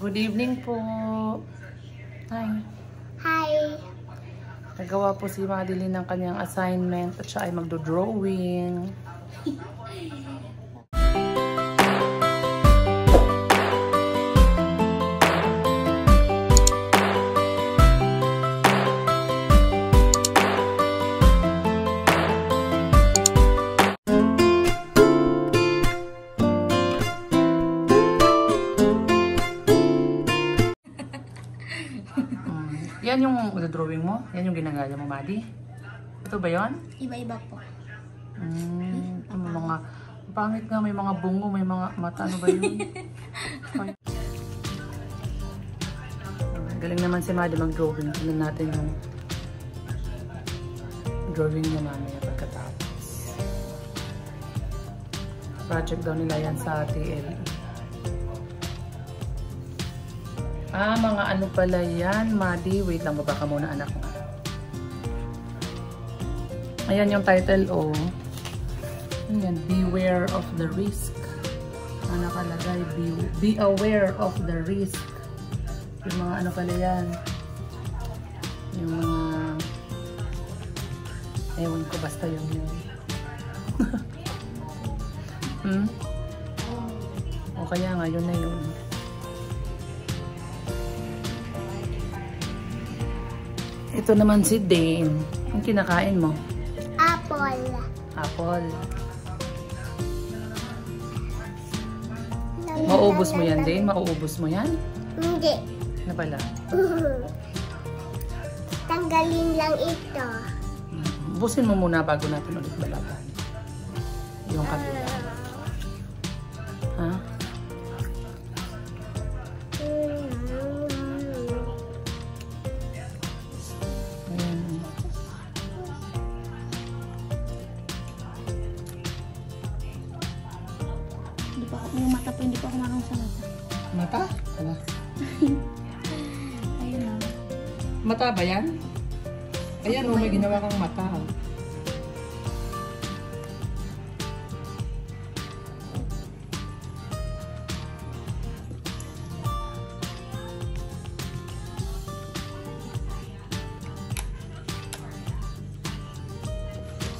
Good evening po. Hi. Hi. Nagawa po si Madeline ng kanyang assignment at siya ay magdo-drawing. Yan yung drawing mo? Yan yung ginagaya mo, Madi? Ito ba yun? Iba-iba po. Mga pangit nga, may mga bungo, may mga mata. Ano ba yun? Galing naman si Madi mag-drawing. Tingnan natin yung drawing niya mamaya pagkatapos. Project daw nila yan sa TLE. Mga ano pala yan, Madi. Wait lang, baba ka muna, anak mo. Ayan yung title, oh. Ayan, Beware of the Risk. Ano nakalagay? Be aware of the risk. Yung mga ano pala yan. Yung mga... Ewan ko, basta yun. O kaya nga, yun na yun. Ito naman si Dane. Ang kinakain mo? Apple. Apple. Mauubos mo yan, Dane? Mauubos mo yan? Hindi. Ano pala? Tanggalin lang ito. Ubusin mo muna bago natin ulit balaban. Yung kabila. Ha? Yung mata po, hindi po ako marunong sa mata. Mata? Wala. Ayun na. Mata ba yan? Ayan o, may ginawa kang mata.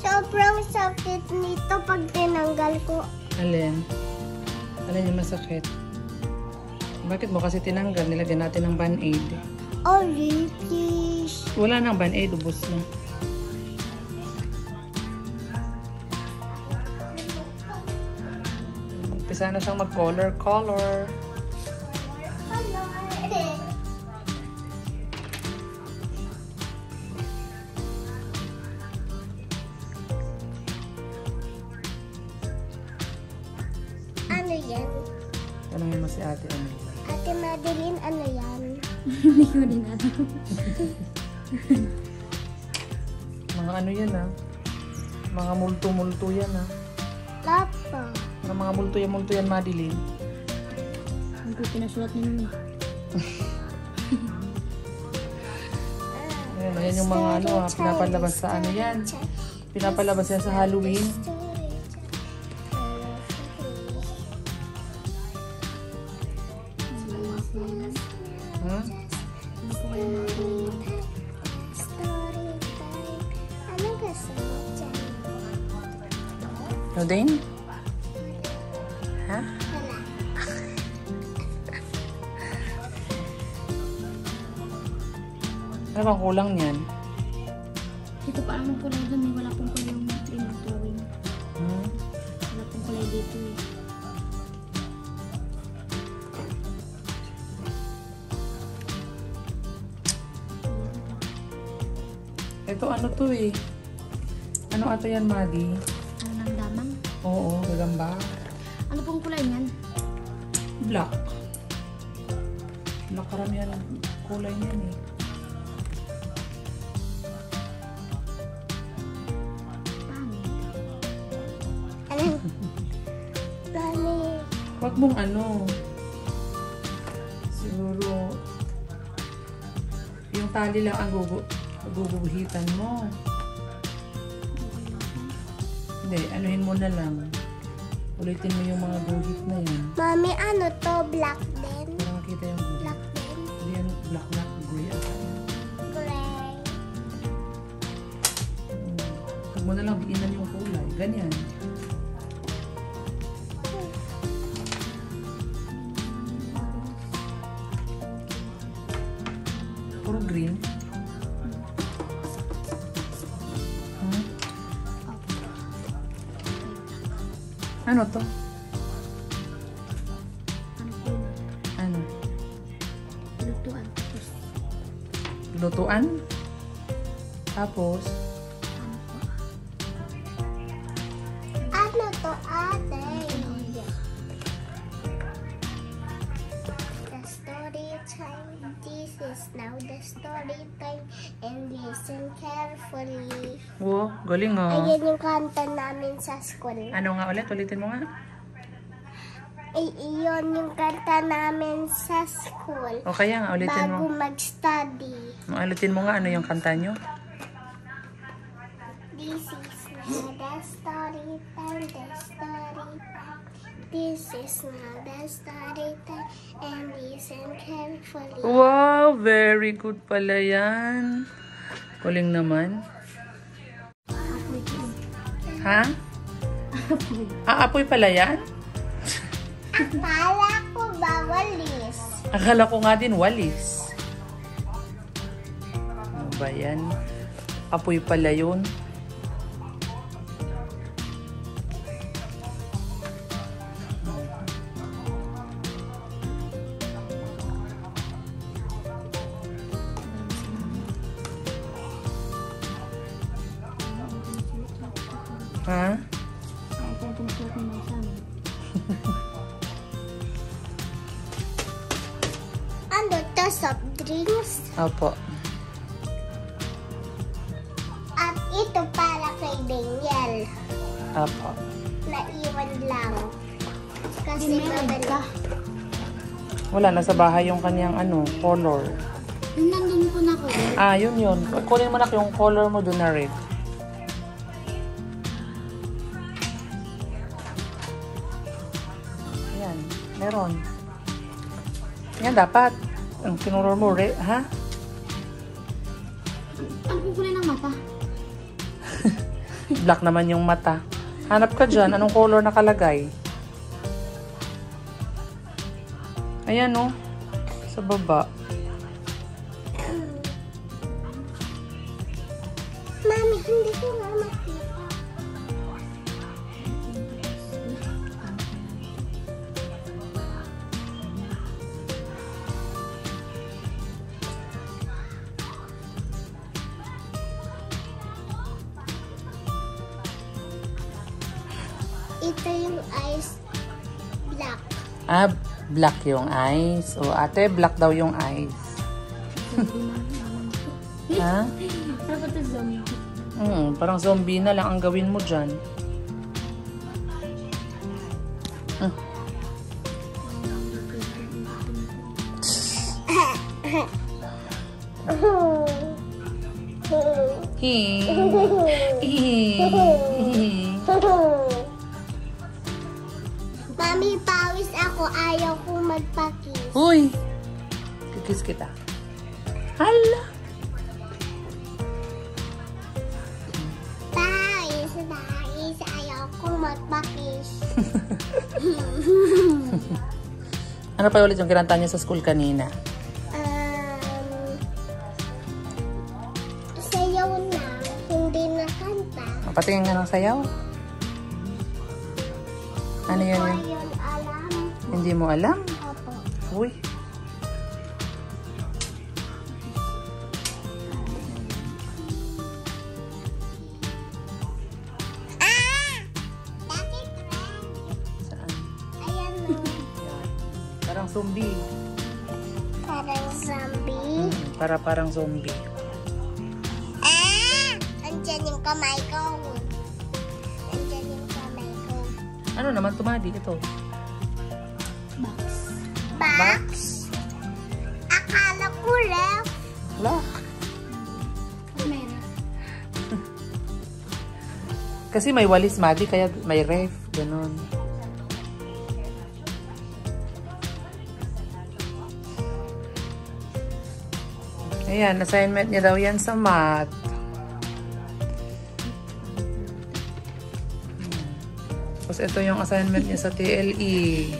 Sobrang sakit nito pag tinanggal ko. Alin? Alin yung masakit? Bakit mo kasi tinanggal? Nilagyan natin ng band-aid. Ollie, please. Wala nang band-aid, ubos na. Umpisa na siyang mag-color. Ano yan? Tanungin mo si Ate Amelia. Ate Madeline, ano yan? Hindi ko din alam. Mga ano yan Mga multo-multo yan Lapa. Mga multo yan, Madeline. Hindi ko pinasulat ninyo. Ayan yung mga pinapalabas sa ano yan. Pinapalabas yan sa Halloween. No, Dane? Ha? Ano bang kulang niyan? Dito pa ang kulay doon. Wala pong kulay yung drawing. Wala pong kulay dito eh. Ito ano to eh? Ano ato yan, Madi? Ano ng damang? Oo, gagamba. Ano pong kulay niyan? Black. Black karamihan ang kulay niyan eh. Ano? Dami. Huwag mong ano. Siguro yung tali lang ang guguhitan mo. Hindi, anuhin mo na lang. Ulitin mo yung mga guhit na yan. Mami, ano to? Black din? Para makita yung na lang, diinan yung kulay. Ganyan. Puro green. Ano to? Ano? Lutuan. Lutuan? Tapos? Ano to, ate? The story time. This is now the story time. And listen carefully. Wow, galing ah. Ayan yung kanta namin sa school. Ano nga ulit? Ulitin mo nga. Ay, iyon yung kanta namin sa school. O kaya nga, ulitin Bago mo. mag-study. Ulitin mo nga ano yung kanta nyo. This is now the story time, the story time. This is now the story time, and listen carefully. Wow, very good pala yan. Galing naman. Ha? Apoy pala yan? Akala ko ba walis? Akala ko nga din walis. Ano ba yan? Apoy pala yun. Ha? Ano to, soft drinks? Opo. At ito para kay Daniel. Opo. Naiwan lang. Kasi babalik. Wala, nasa bahay yung kanyang ano, color. Nandun po na ko. Ah, yun. Kunin mo na yung color mo doon na red. Ayan, meron. Yan, dapat. Ang kinulor mo, red, ha? Ano po kulay ng mata? Black naman yung mata. Hanap ka dyan. Anong color nakalagay? Ayan, oh. Sa baba. Mami, hindi ko nga makita. Ito yung eyes black. Ah, black yung eyes. O, ate, black daw yung eyes. Ha? Dapat ito zombie. Parang zombie na lang ang gawin mo dyan. Mami, pawis ako. Ayaw ko magpakis. Uy! Kikis kita. Hala! Pawis. Ayaw ko magpakis. Ano pa ulit yung kinanta niyo sa school kanina? Sayaw na. Hindi na kanta. Patingin nga ng sayaw. Ano yun yun? Ayun, alam. Hindi mo alam? Opo. Uy. Bakit red? Saan? Ayan o. Yan. Parang zombie. Parang zombie. Parang zombie. Andyan yung kamay ko. Andyan yung kamay ko. Ano naman tumadi ito? Box? Akala ko ref. Wala. Meron. Kasi may walis madi kaya may ref. Ganon. Ayan, assignment niya daw yan sa math. ito yung assignment niya sa TLE.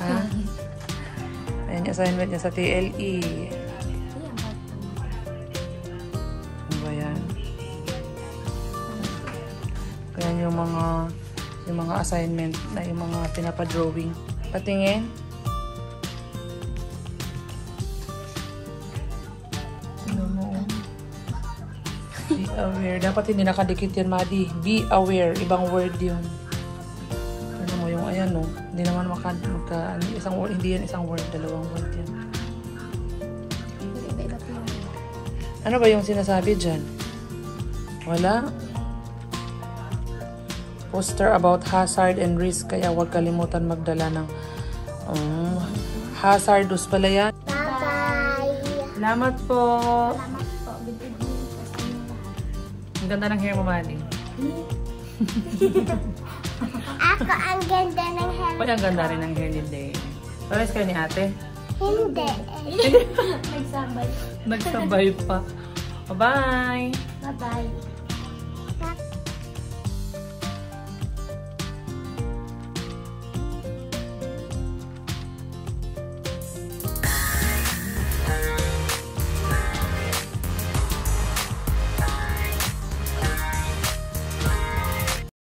Ha? Ayan yung assignment niya sa TLE. Ano ba yan? Ayan yung mga assignment na yung mga pinapadrawing. Patingin. Be aware. Dapat hindi nakadikit yan, Madi. Be aware. Ibang word yun. Ano mo yung ayan, no? Hindi naman isang word. Hindi yan isang word. Dalawang word yan. Ano ba yung sinasabi dyan? Wala? Poster about hazard and risk. Kaya huwag kalimutan magdala ng hazardous pala yan. Bye-bye. Salamat po. Salamat po. Good evening po sa inyo lahat. Ang ganda ng hair mo, Madi. Ako ang ganda ng hair. Pwede ang ganda rin ng hair ni Day. Pares kayo ni ate? Hindi. Nagsabay. Nagsabay pa. Bye-bye! Bye-bye.